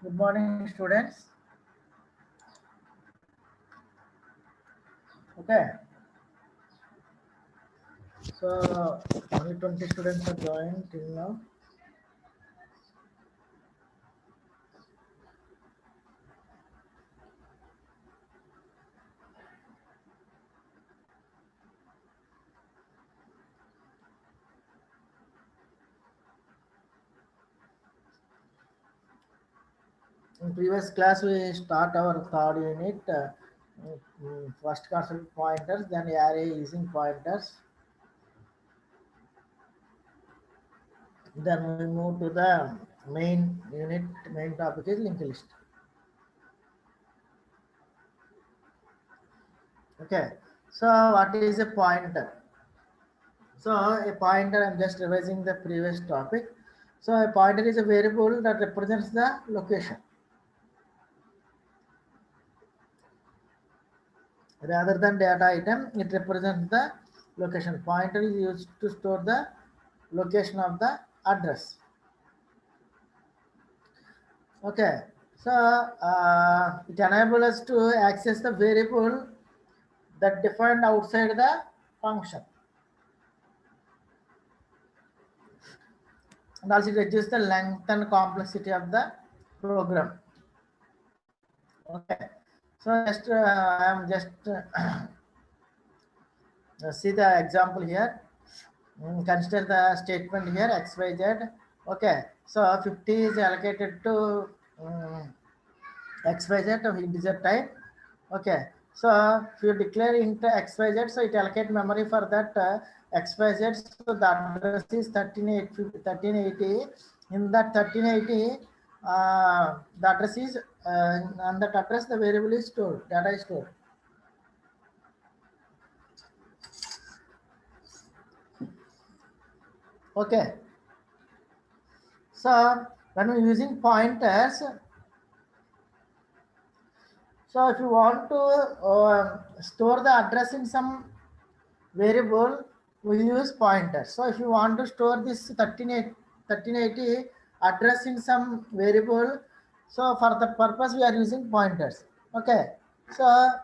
Good morning, students. Okay, so only 20 students have joined till now. In previous class, we start our third unit. First concept pointers, then array using pointers. Then we move to the main unit. Main topic is linked list. Okay, so what is a pointer? So a pointer, I'm just revising the previous topic. So a pointer is a variable that represents the location. Rather than data item, it represents the location. Pointer is used to store the location of the address. Okay, so it enables us to access the variable that defined outside the function, and also it reduces the length and complexity of the program. Okay, so just I am just see the example here. Consider the statement here xyz. Okay, so 50 is allocated to xyz of integer type. Okay, so if you declare int xyz, so it allocate memory for that xyz. So the address is 1380. In that 1380, the address is on that address the variable is stored, data is stored. Okay, so when we're using pointers, so if you want to store the address in some variable, we use pointers. So if you want to store this 1380 address in some variable, so for the purpose we are using pointers. Okay, so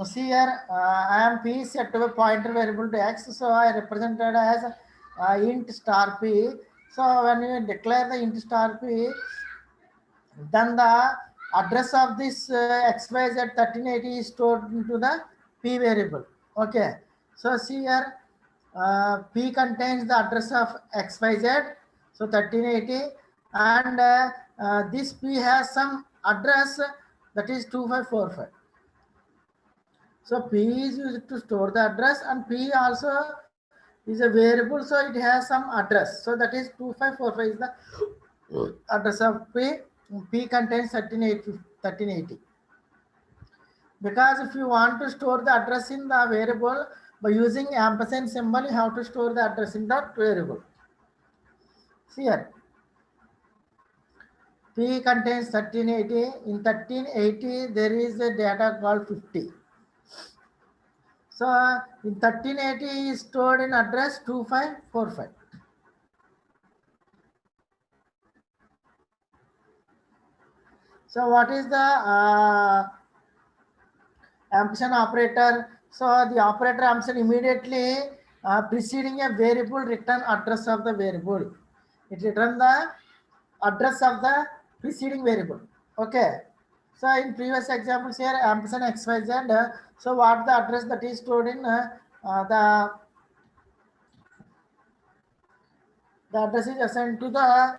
see here, I am p set to a pointer variable to x, so I represented as int star p. So when you declare the int star p, then the address of this xyz 1380 is stored into the p variable. Okay, so see here, p contains the address of xyz, so 1380, and this p has some address that is 2545. So p is used to store the address, and p also is a variable, so it has some address. So that is 2545 is the address of p. P contains 1380. Because if you want to store the address in the variable by using ampersand symbol, you have to store the address in that variable. See here, P contains 1380. In 1380, there is a data called 50. So in 1380 is stored in address 2545. So what is the ampersand operator? So the operator ampersand immediately preceding a variable return address of the variable. It returns the address of the preceding variable. Okay. So in previous examples here, ampersand xyz. So what the address that is stored in the address is assigned to the.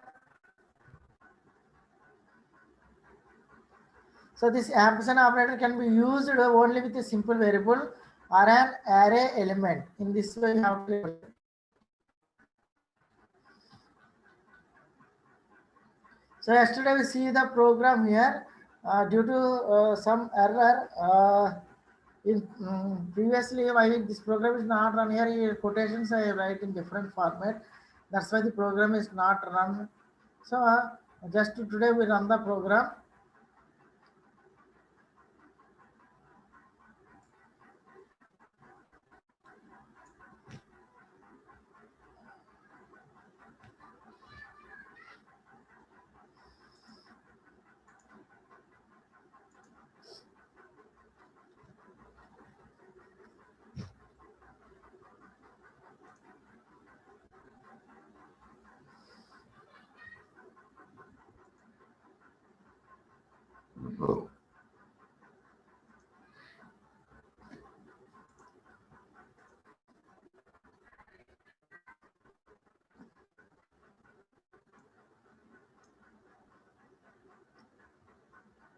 So this ampersand operator can be used only with a simple variable or an array element. In this way, you have to represent. So yesterday we see the program here. Due to some error in previously, why this program is not run here. Quotations I write in different format. That's why the program is not run. So just today we run the program.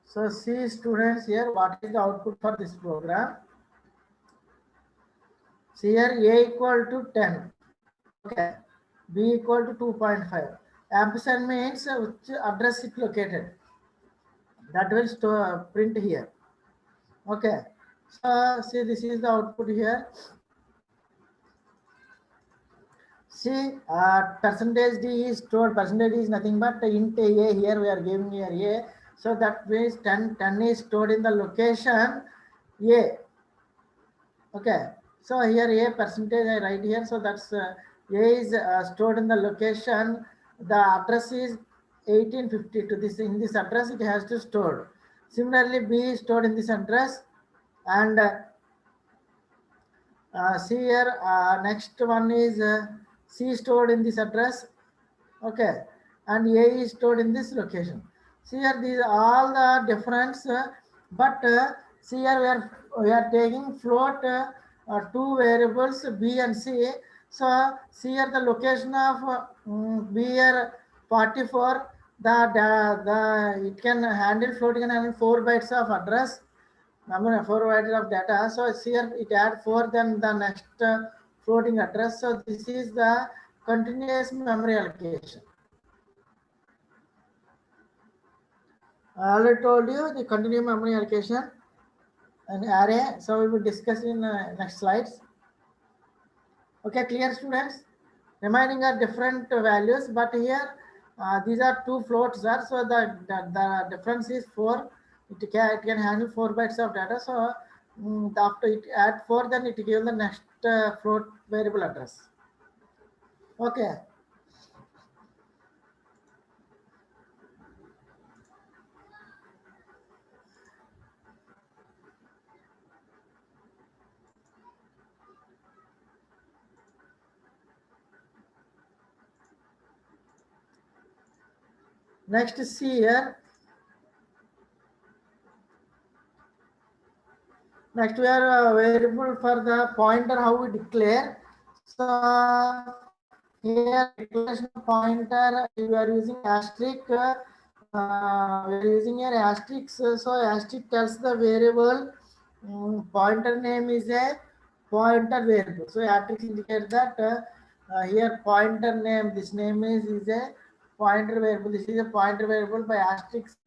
So see students here, what is the output for this program? See here, A equal to 10. Okay. B equal to 2.5. Ampersand means which address is located. That will store, print here. Okay. So see, this is the output here. See, percentage D is stored. Percentage D is nothing but int A. Here we are giving here A. So that means 10 is stored in the location A. Okay. So here A percentage I write here. So that's A is stored in the location. The address is 1852. This in this address it has to store. Similarly, B is stored in this address, and see here next one is C stored in this address. Okay, and A is stored in this location. See here, these are all the difference, but see here we are taking float two variables B and C. So see here the location of B here 44. The it can handle float, can handle 4 bytes of address. Number 4 bytes of data. So here it add 4, then the next floating address. So this is the continuous memory allocation. I already told you the continuous memory allocation and array. So we will discuss in next slides. Okay, clear students? Remaining are different values, but here these are two floats, sir. So the difference is 4. It can handle 4 bytes of data. So after it add 4, then it gives the next float variable address. Okay. Next, see here. Next, we are variable for the pointer, how we declare. So here declaration pointer, we are using asterisk. We are using here asterisk. So asterisk tells the variable pointer name is a pointer variable. So asterisk indicates that here pointer name. This name is a pointer variable. This is a pointer variable by asterisk.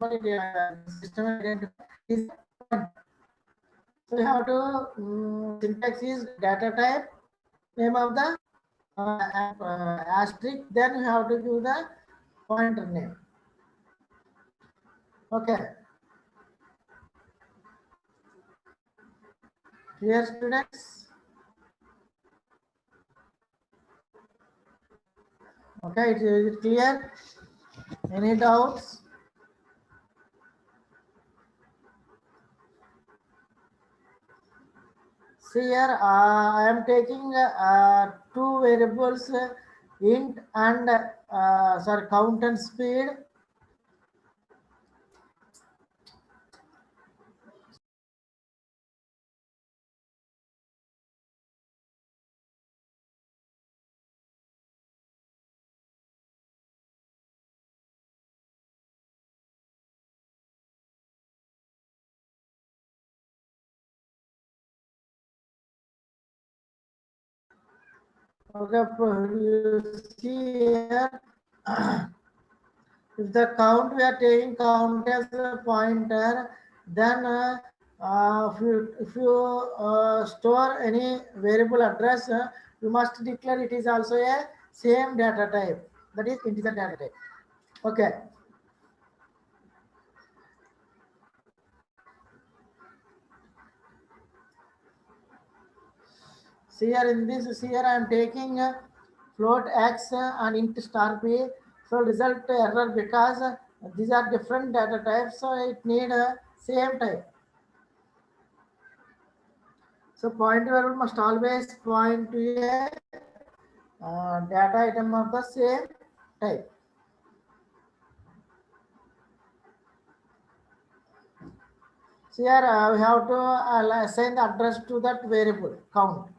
System identifies. So you have to syntax is data type, name of the asterisk, then you have to give the pointer name. Okay. Clear students? Okay, is it clear? Any doubts? See here, I am taking two variables, int and count and speed. Okay, you see here, if the count we are taking count as a pointer, then if you store any variable address, you must declare it is also a same data type, that is integer data type. Okay. See here in this, see here I am taking float x and int star p. So result error because these are different data types, so it need same type. So pointer variable must always point to a data item of the same type. So here we have to assign the address to that variable count.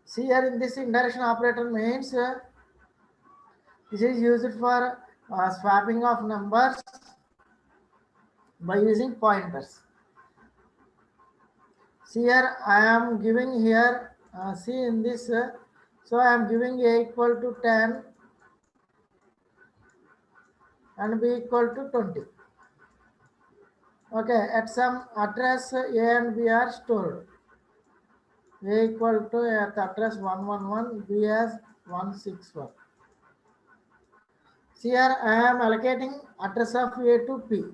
See here in this indirection operator means this is used for swapping of numbers by using pointers. See here I am giving here, see in this, so I am giving A equal to 10 and B equal to 20. Okay, at some address A and B are stored. A equal to at address 111, B as 161. See here I am allocating address of A to P.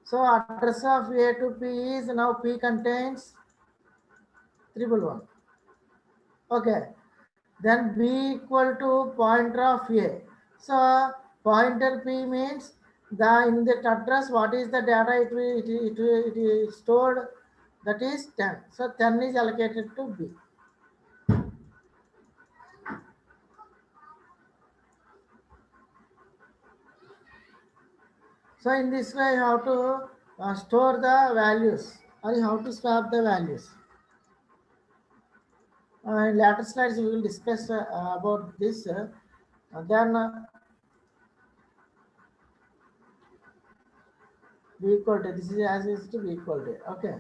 So address of A to P is now P contains 111. Okay. Then B equal to pointer of A. So pointer P means the in that address what is the data it is stored, that is 10. So 10 is allocated to B. So in this way you have to store the values, or you have to swap the values. In later slides we will discuss about this. Then B equal to, this is as is to B equal to. Okay.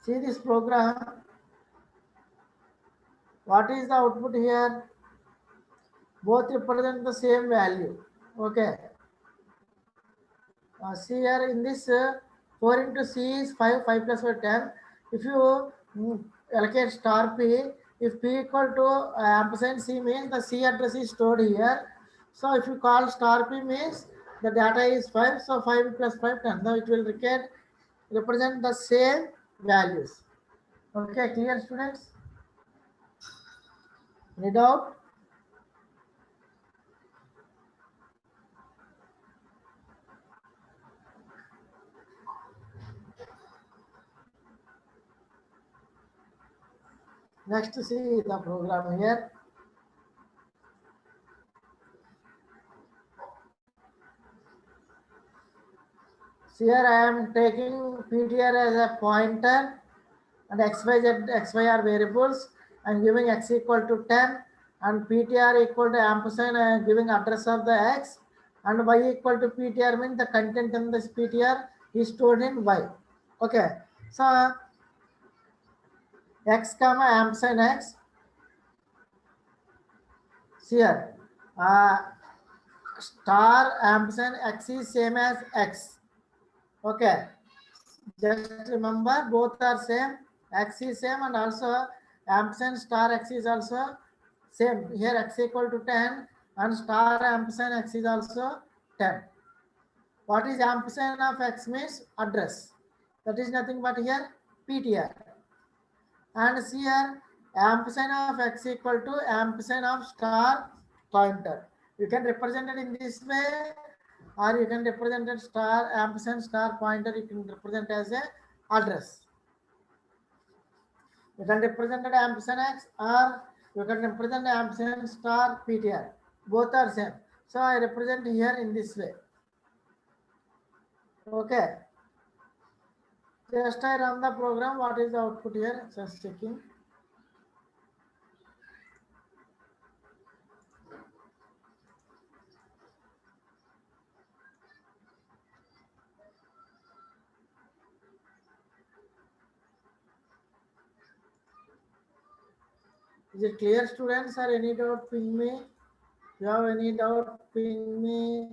See this program. What is the output here? Both represent the same value. Okay. See here in this 4 into C is 5, 5 plus 5, 10. If you allocate star P, if P equal to ampersand C means the C address is stored here. So if you call star P means the data is 5, so 5 plus 5, 10. Now it will represent the same values. Okay, clear students? Any doubt? Next, see the program here. Here I am taking PTR as a pointer and XY are variables. I am giving X equal to 10 and PTR equal to ampersand. I am giving address of the X, and Y equal to PTR means the content in this PTR is stored in Y. Okay. So X comma ampersand X. Here star ampersand X is same as X. Okay. Just remember both are same, X is same, and also ampersand star X is also same. Here X equal to 10 and star ampersand X is also 10. What is ampersand of X means address. That is nothing but here PTR. And here ampersand of X equal to ampersand of star pointer. You can represent it in this way, or you can represent it star ampersand star pointer. You can represent as a address. You can represent it ampersand X, or you can represent ampersand star PTR. Both are same. So I represent here in this way. Okay. Just I run the program. What is the output here? Just checking. Is it clear, students, or any doubt, ping me? If you have any doubt, ping me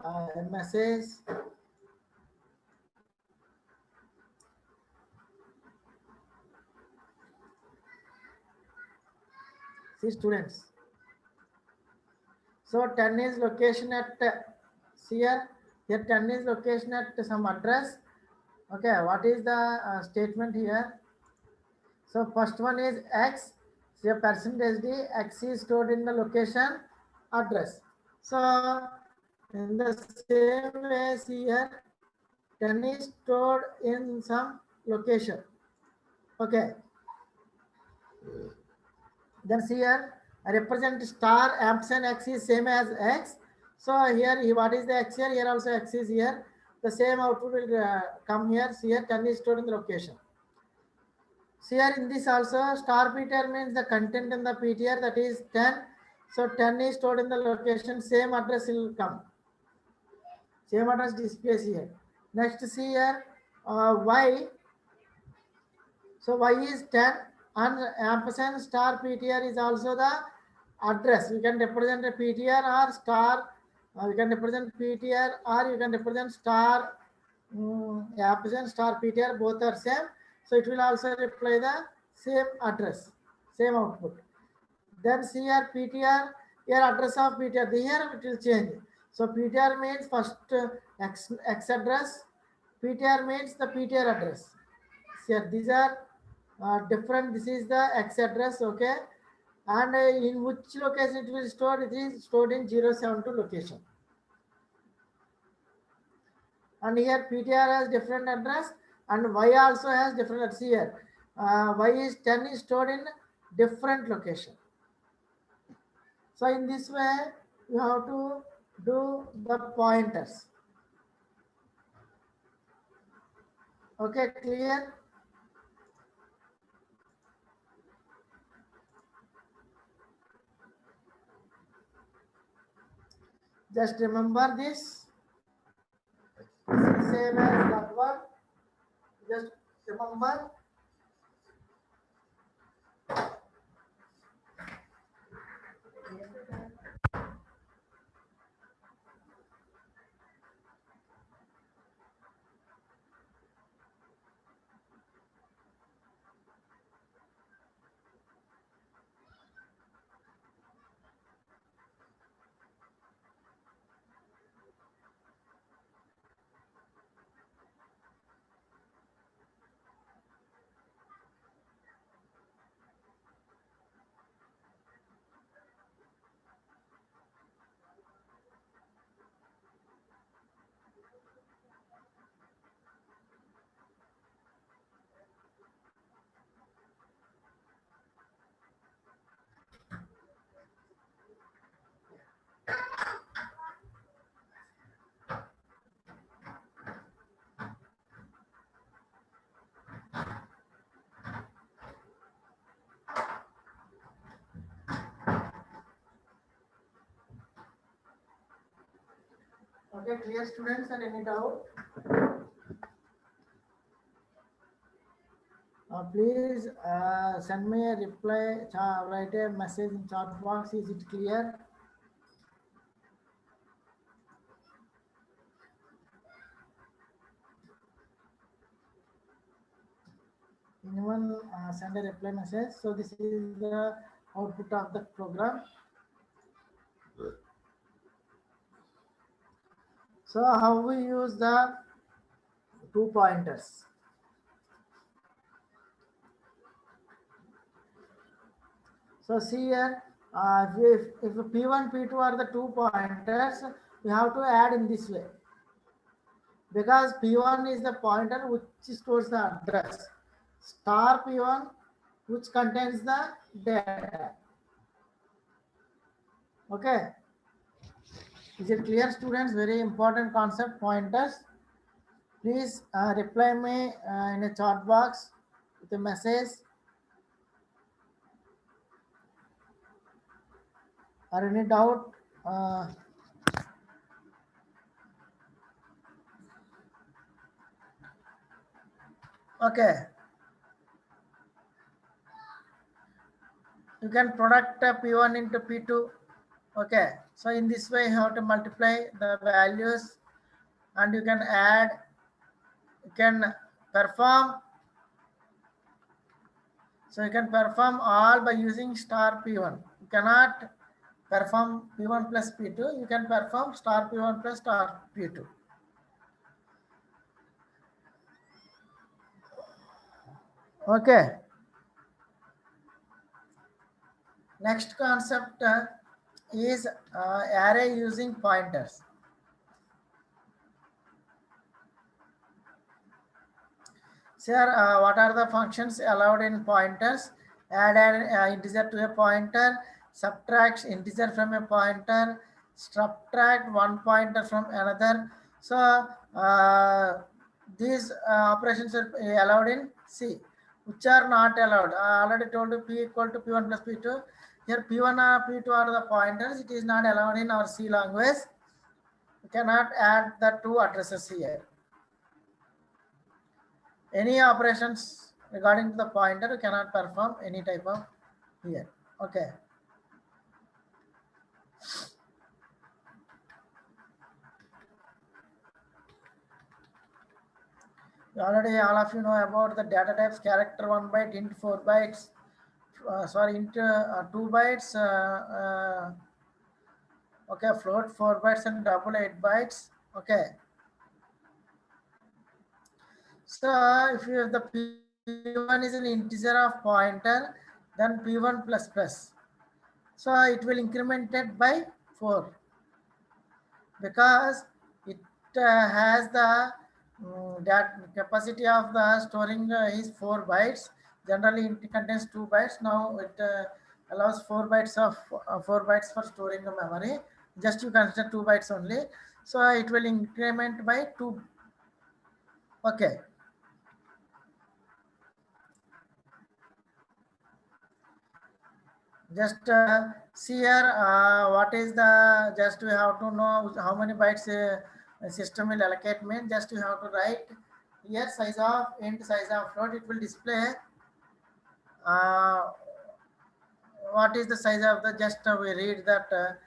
a message. See, students. So 10 is location at here. Here 10 is location at some address. Okay, what is the statement here? So first one is X. So percentage D, X is stored in the location address. So in the same way here, 10 is stored in some location. Okay. Then see here, I represent star ampersand x is same as x. So here, what is the x here? Here also x is here. The same output will come here. See here, 10 is stored in the location. See here in this also, star PTR means the content in the PTR, that is 10. So 10 is stored in the location, same address will come. Same address displays here. Next see here, y. So y is 10 and ampersand star PTR is also the address. You can represent a PTR or star. You can represent PTR or you can represent star ampersand star PTR. Both are same. So it will also reply the same address, same output. Then see here PTR, here address of PTR. Here it will change. So PTR means first X address. PTR means the PTR address. Here these are different. This is the X address, okay, and in which location it will store? It is stored in 072 location. And here PTR has different address and Y also has different address. Here Y is 10 is stored in different location. So in this way you have to do the pointers. Okay, clear? Just remember this. Same as that one. Just remember. Okay, clear students, and any doubt? Please send me a reply, write a message in chat box. Is it clear? Anyone send a reply message? So this is the output of the program. So how we use the 2 pointers? So see here, if P1, P2 are the 2 pointers, we have to add in this way. Because P1 is the pointer which stores the address. Star P1 which contains the data. Okay. Is it clear, students? Very important concept, pointers. Please reply me in a chat box with a message or any doubt. Okay. You can product P1 into P2. Okay. So in this way, you have to multiply the values and you can add, you can perform. So you can perform all by using star P1. You cannot perform P1 plus P2. You can perform star P1 plus star P2. Okay. Next concept is array using pointers. Sir, what are the functions allowed in pointers? Add an integer to a pointer, subtract integer from a pointer, subtract one pointer from another. So these operations are allowed in C, which are not allowed. Already told you P equal to P1 plus P2. Here P1 or P2 are the pointers. It is not allowed in our C language. We cannot add the two addresses here. Any operations regarding to the pointer you cannot perform any type of here. Okay. Already all of you know about the data types: character 1 byte, int 4 bytes, int 2 bytes, okay, float 4 bytes and double 8 bytes. Okay. So if you have the P1 is an integer of pointer, then P1 plus plus. So it will incremented by 4 because it has the that capacity of the storing is 4 bytes. Generally it contains 2 bytes. Now it allows 4 bytes of 4 bytes for storing the memory. Just you consider 2 bytes only. So it will increment by 2. Okay. Just see here what is the, just we have to know how many bytes system will allocate mean. Just you have to write here size of int, size of float. It will display what is the size of the, just we read that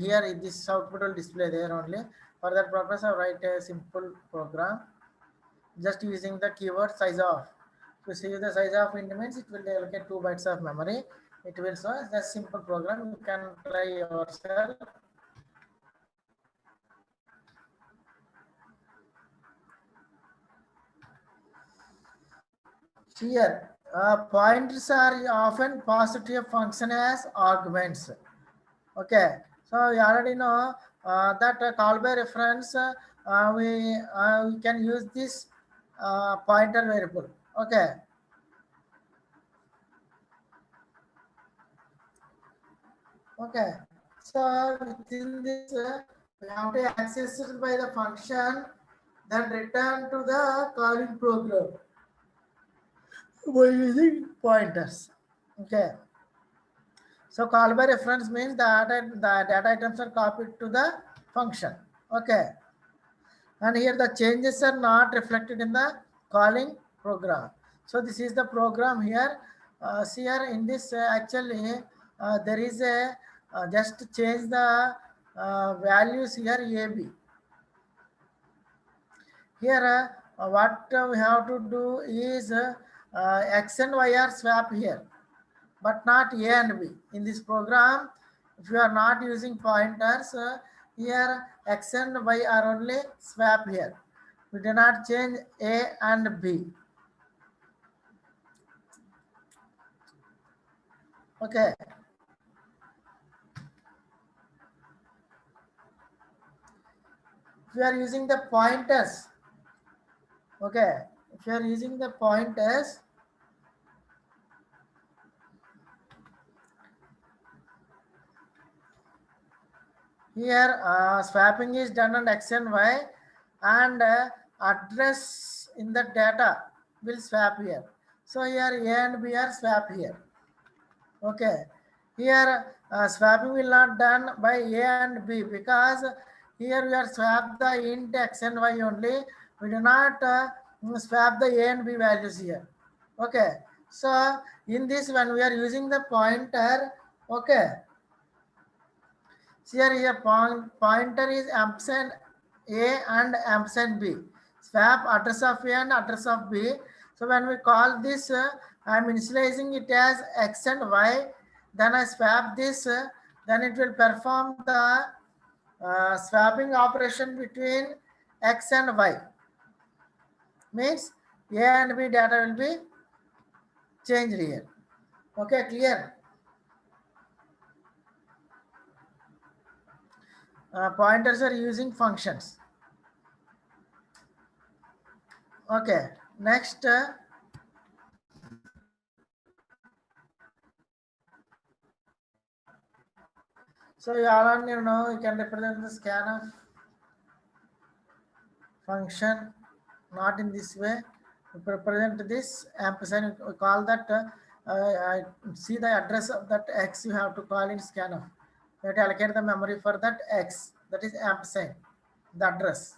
here this output will display there only. For that purpose I write a simple program just using the keyword size of. To see the size of int means it will allocate 2 bytes of memory. It will show the simple program. You can try yourself. Here, pointers are often passed to a function as arguments. Okay, so you already know that call by reference. We can use this pointer variable. Okay. Okay, so within this, we have to access it by the function, then return to the calling program by using pointers. Okay, so call by reference means the data items are copied to the function. Okay, and here the changes are not reflected in the calling program. So this is the program here. See here in this actually there is a just change the values here AB. Here what we have to do is X and Y are swap here, but not A and B. In this program, if you are not using pointers, here X and Y are only swap here. We do not change A and B. Okay. If you are using the pointers, okay, if you are using the pointers, here swapping is done on X and Y, and address in the data will swap here. So here A and B are swap here. Okay, here swapping will not done by A and B because here we are swap the int X and Y only. We do not swap the A and B values here. Okay, so in this when we are using the pointer, okay, here pointer is ampersand A and ampersand B. Swap address of A and address of B. So when we call this, I am initializing it as X and Y. Then I swap this, then it will perform the swapping operation between X and Y. Means A and B data will be changed here. Okay, clear? Pointers are using functions. Okay, Next, so you all know you can represent the scanf function not in this way. We represent this ampersand. We call that see the address of that x. You have to call in scanf. You have to allocate the memory for that x. That is ampersand, the address.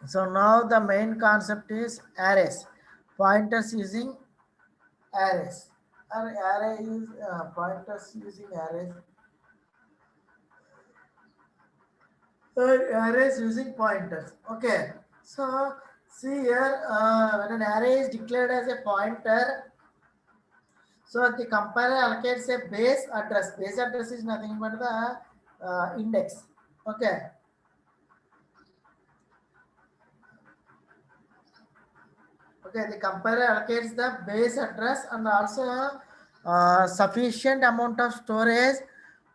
So now the main concept is arrays. Pointers using arrays. Array is pointers using arrays. Arrays using pointers. Okay. So see here, when an array is declared as a pointer, so the compiler allocates a base address. Base address is nothing but the index. Okay. Okay, the compiler allocates the base address and also sufficient amount of storage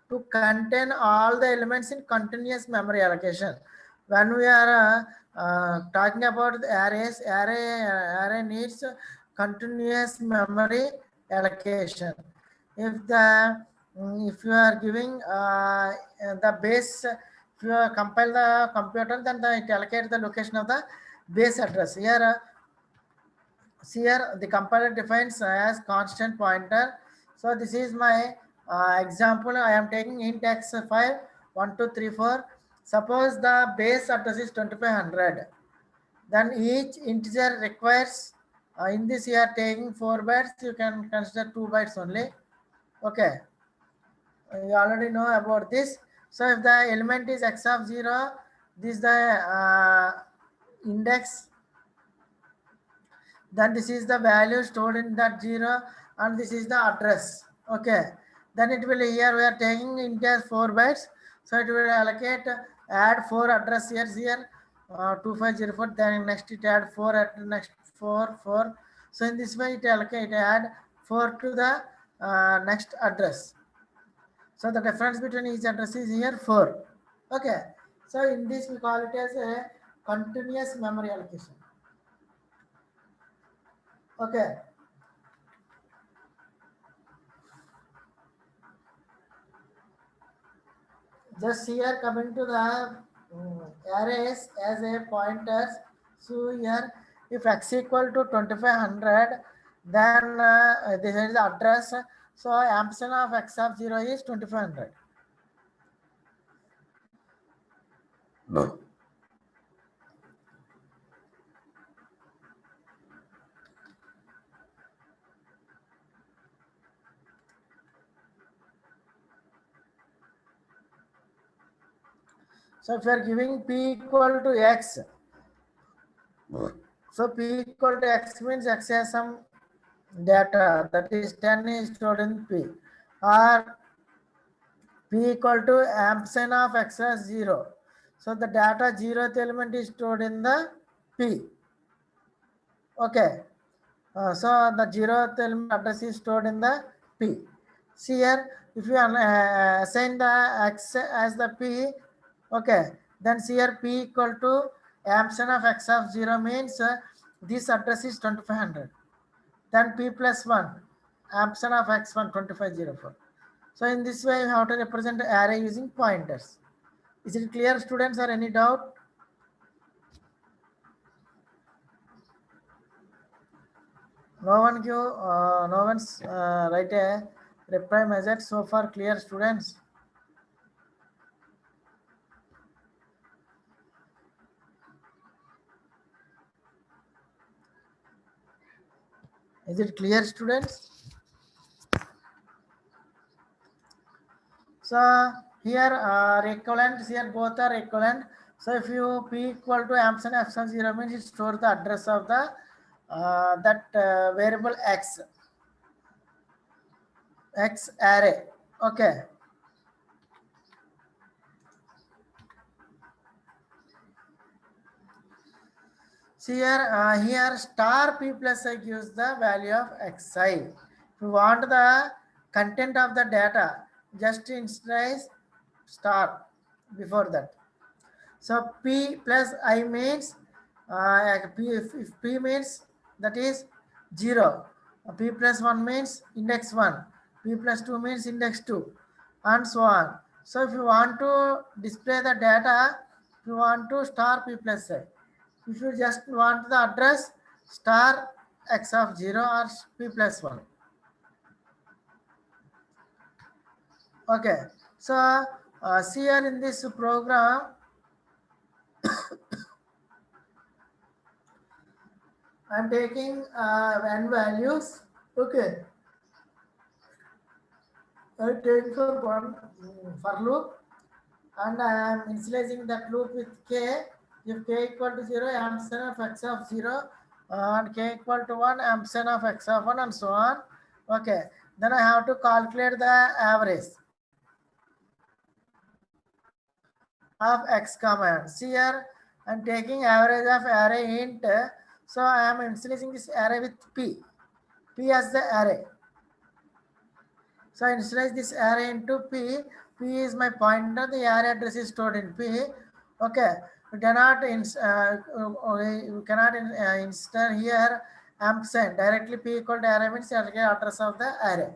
to contain all the elements in continuous memory allocation. When we are talking about the arrays, array needs continuous memory allocation. If you are giving the base, if you compile the computer, then it allocates the location of the base address. Here the compiler defines as constant pointer. So this is my example. I am taking int x5 1 2 3 4. Suppose the base address is 2500. Then each integer requires in this you are taking 4 bytes. You can consider 2 bytes only. Okay, you already know about this. So if the element is x of 0, this is the index, then this is the value stored in that 0 and this is the address. Okay, then it will, here we are taking integer 4 bytes, so it will allocate add 4 address here 2504, then next it add 4 at next 4. So in this way it allocate add 4 to the next address. So the difference between each address is here 4. Okay, so in this we call it as a continuous memory allocation. Okay. Just here coming to the arrays as a pointers. So here if x equal to 2500, then this is the address. So ampersand of x of 0 is 2500. No. So if you are giving p equal to x, so p equal to x means x has some data, that is 10 is stored in p, or p equal to ampersand of x as 0. So the data 0th element is stored in the p. Okay. So the 0th element address is stored in the p. See here, if you assign the x as the p, okay, then see here p equal to ampersand of x of 0 means this address is 2500. Then p plus 1, ampersand of x1 2504. So in this way, you have to represent the array using pointers. Is it clear, students, or any doubt? No one's write a reply message so far. Clear, students? Is it clear, students? So here equivalent, here both are equivalent. So if you p equal to ampersand f of 0 means it stores the address of the that variable x array. Okay. See here, here star p plus I gives the value of xi. If you want the content of the data, just initialize star before that. So p plus I means if p means that is 0, p plus 1 means index 1, p plus 2 means index 2, and so on. So if you want to display the data, you want to star p plus I. If you just want the address, star x of 0 or p plus 1. Okay, so see here in this program, I'm taking n values. Okay, I take for one for loop, and I am initializing that loop with k. If k equal to 0, ampersand of x of 0, and k equal to 1, ampersand of x of 1, and so on. Okay, then I have to calculate the average of x command. See here, I'm taking average of array int. So I am initializing this array with p as the array. So I initialize this array into p. P is my pointer. The array address is stored in p. Okay, we cannot insert here ampersand directly. P equal to array means address of the array.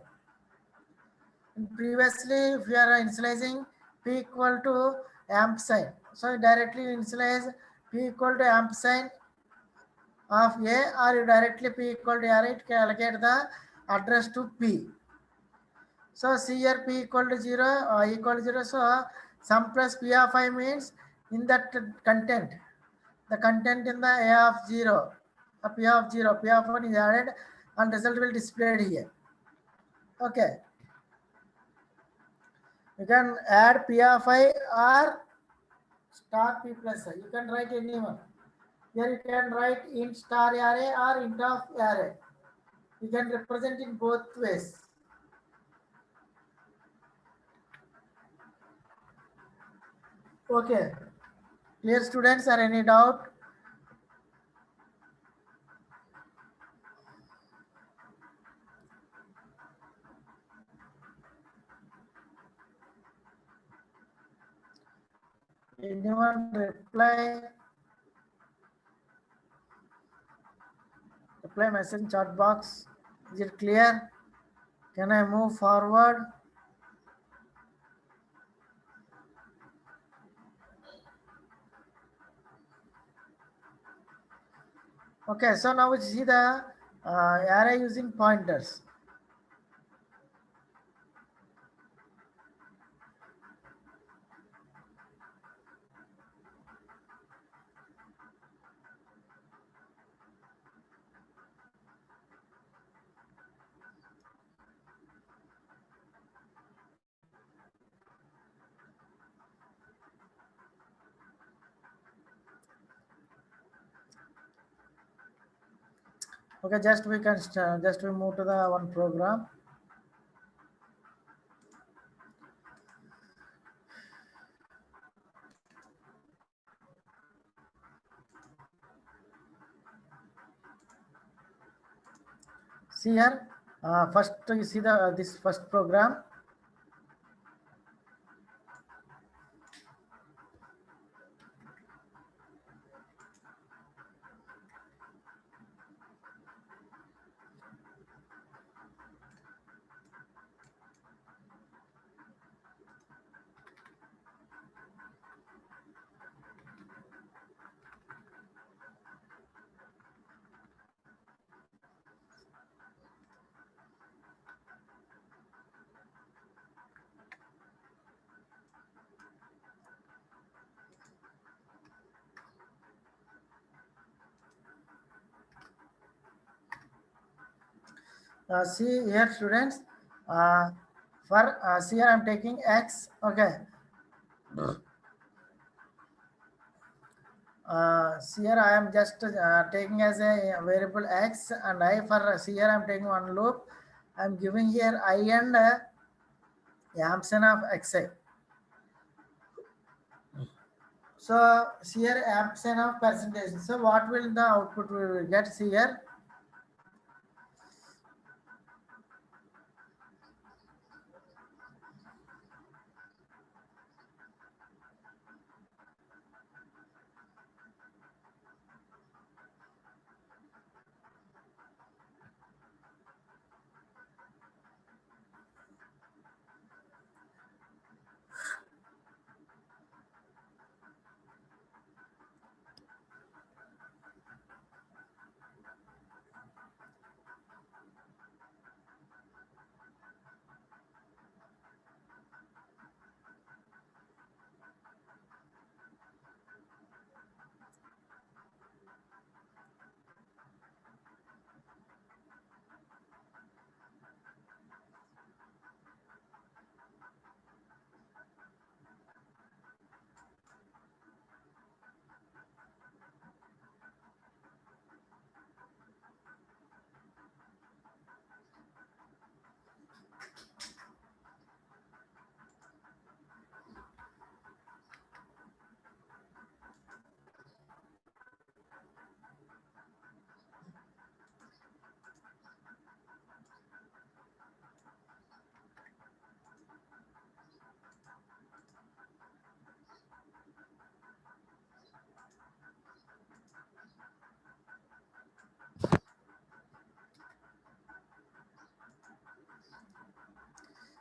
And previously, if you are initializing p equal to ampersand, so directly initialize p equal to ampersand of a, or you directly p equal to array, it can allocate the address to p. So see here p equal to 0, equal to 0. So sum plus p of I means in that content, the content in the a of 0, p of 0, p of 1 is added and result will displayed here. Okay. You can add p of I or star p plus I. You can write anyone. Here you can write int star array or int of array. You can represent in both ways. Okay. Clear students, or any doubt? Anyone reply message in chat box? Is it clear? Can I move forward? Okay, so now we see the array using pointers. Okay, just we can just we move to the one program. See here, first you see the this first program. See here, students. For see here, I'm taking x. Okay. See here, I am just taking as a variable x and I. For see here, I'm taking one loop. I'm giving here I and ampersand of xi. So here ampersand of percentage. So what will the output we will get here?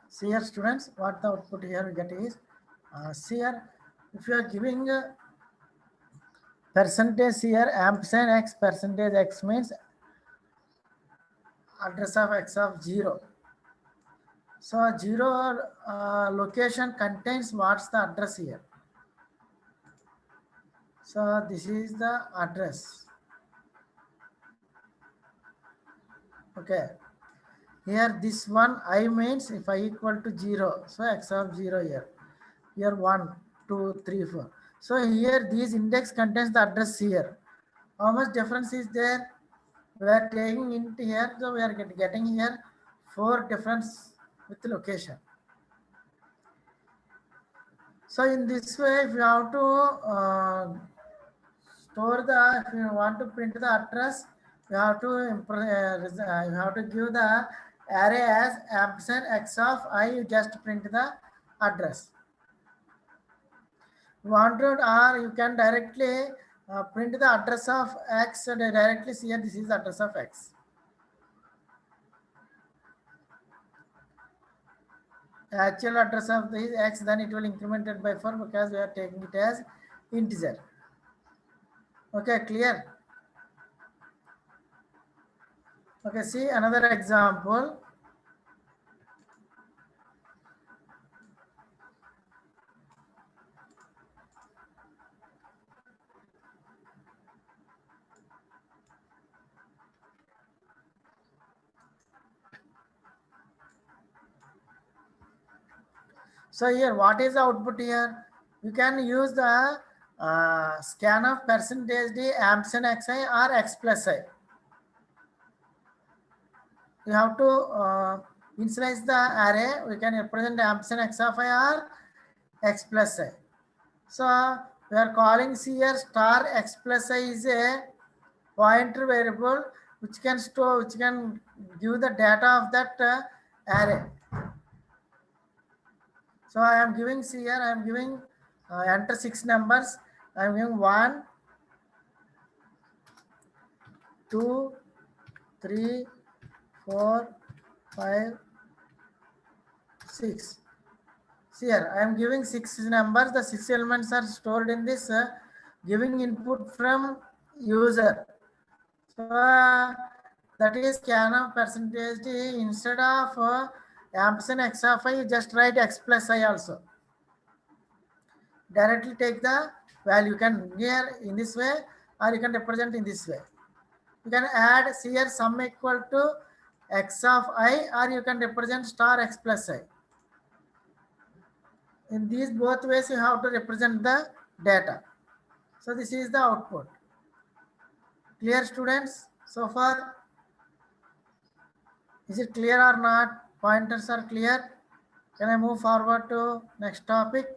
See here, students, what the output here we get is, see here, if you are giving percentage here, ampersand x percentage x means address of x of 0. So 0 location contains what's the address here. So this is the address. Okay. Here this one I means if I equal to 0. So x of 0 here. Here 1, 2, 3, 4. So here these index contains the address here. How much difference is there? We are taking into here, so we are getting here 4 difference with the location. So in this way, if you have to store the, if you want to print the address, you have to you have to give the array as ampersand x of I. You just print the address. You want to, or you can directly print the address of x and directly see here. This is the address of x. Actual address of this x, then it will increment it by 4 because we are taking it as integer. Okay, clear? Okay, see another example. So here, what is the output here? You can use the scan of percentage d ampersand xi or x plus I. You have to initialize the array. We can represent ampersand x of I or x plus I. So we are calling here star x plus I is a pointer variable which can store, which can give the data of that array. So I am giving here, I am giving enter 6 numbers. I am giving 1, 2, 3, 4, 5, 6. See here, I am giving 6 numbers. The 6 elements are stored in this giving input from user. So that is scan of percentage d. Instead of ampersand x of I, you just write x plus I also. Directly take the value. You can here in this way, or you can represent in this way. You can add here sum equal to x of I, or you can represent star x plus I. In these both ways, you have to represent the data. So this is the output. Clear, students? So far, is it clear or not? Pointers are clear. Can I move forward to next topic?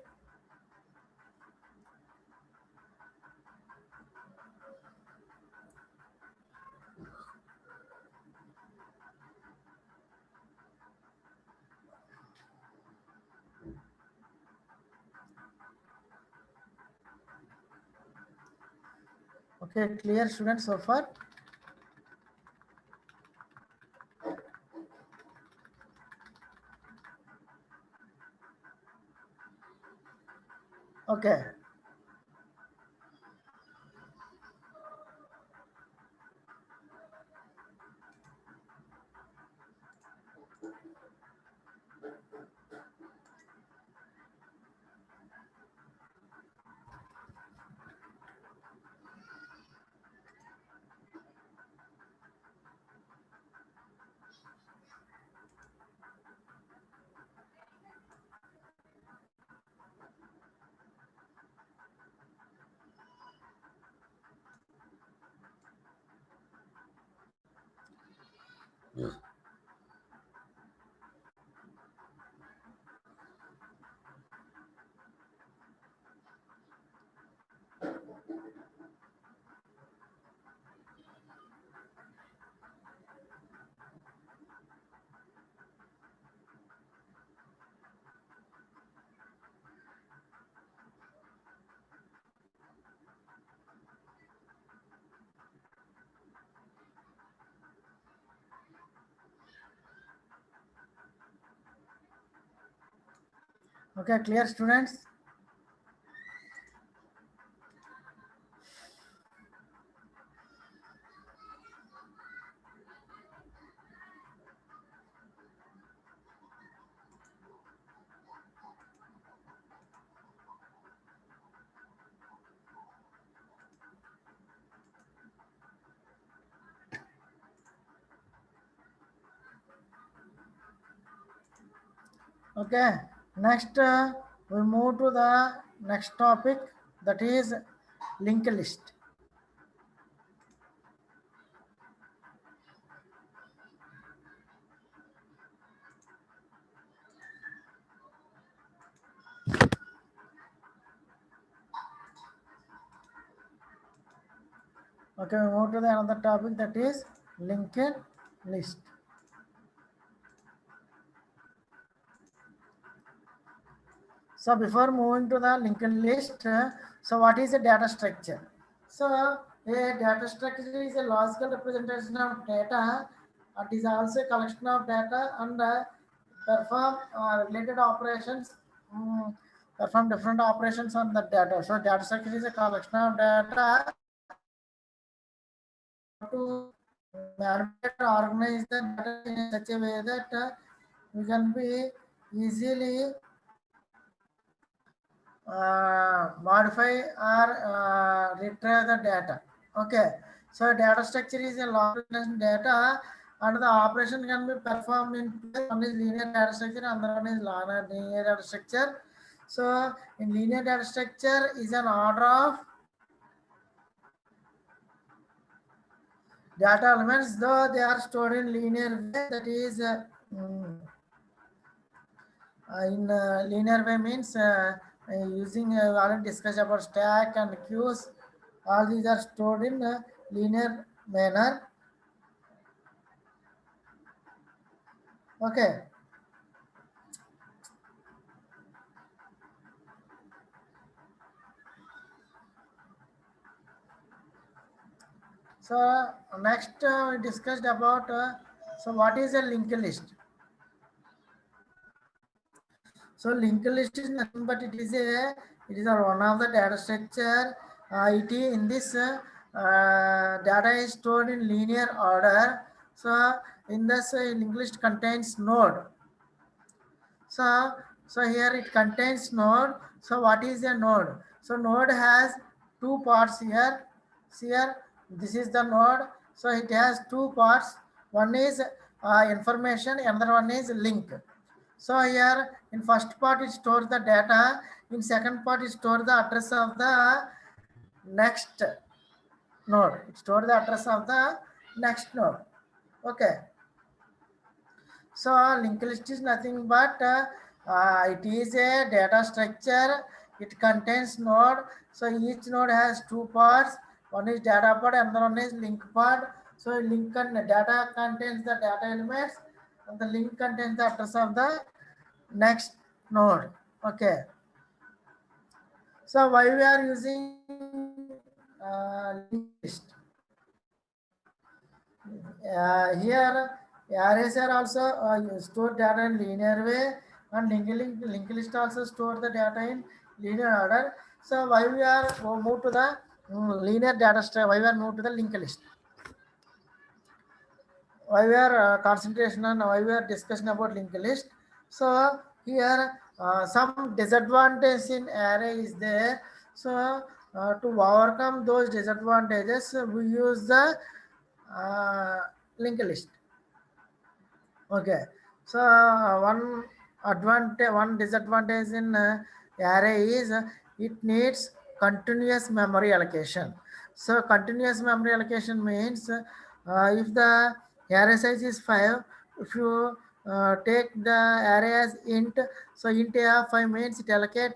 Okay, clear students so far? Okay. Okay, clear students? Okay, next we move to the next topic, that is linked list. Okay, we move to the another topic, that is linked list. So before moving to the linked list, so what is a data structure? So a data structure is a logical representation of data. It is also a collection of data and perform related operations, perform different operations on the data. So data structure is a collection of data to manipulate or organize the data in such a way that we can be easily modify or retrieve the data. Okay, so data structure is a long data and the operation can be performed in place. One is linear data structure, another one is linear data structure. So in linear data structure is an order of data elements, though they are stored in linear way, that is in linear way means using already discussed about stack and queues. All these are stored in linear manner. Okay. So next we discussed about so what is a linked list? So linked list is nothing but it is a one of the data structure. It is in this data is stored in linear order. So in this linked list contains node. So here it contains node. So what is a node? So node has two parts here. Here this is the node. So it has two parts. One is information, another one is link. So here in first part it stores the data. In second part it stores the address of the next node. It stores the address of the next node. Okay. So linked list is nothing but it is a data structure. It contains node. So each node has two parts. One is data part, another one is link part. So link and data contains the data elements, and the link contains the address of the next node. Okay. So why we are using link here arrays are also store data in linear way, and linked list also store the data in linear order. So why we are move to the linear data structure? Why we are move to the linked list? Why we are concentration on, why we are discussion about linked list? So here some disadvantage in array is there. So to overcome those disadvantages, we use the linked list. Okay, so one disadvantage in array is it needs continuous memory allocation. So continuous memory allocation means if the array size is 5, if you take the array as int, so int of 5 means it allocate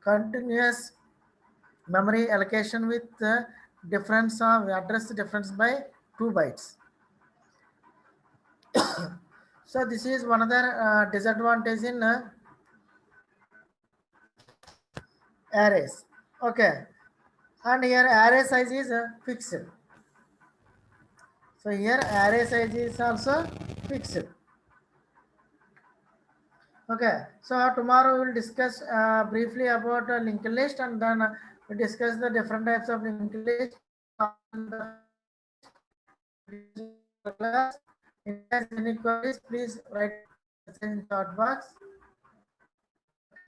continuous memory allocation with difference of address difference by 2 bytes. So this is one other disadvantage in arrays. Okay, and here array size is fixed. So here array size is also fixed. Okay, so tomorrow we will discuss briefly about linked list, and then we discuss the different types of linked list. If there's any queries, please write in chat box.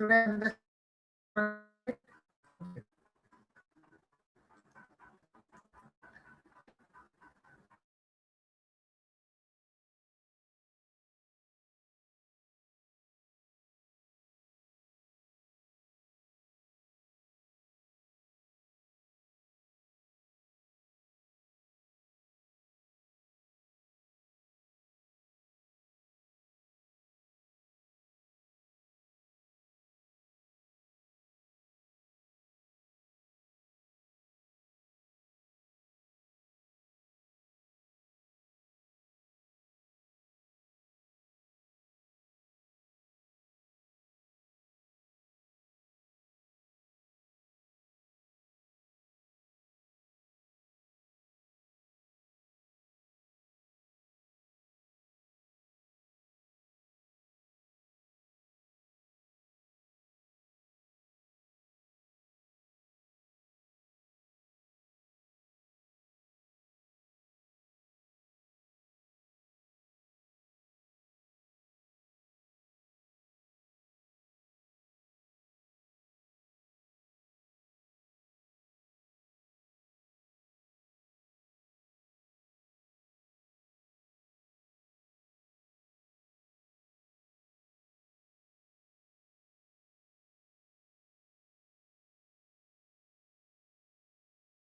Today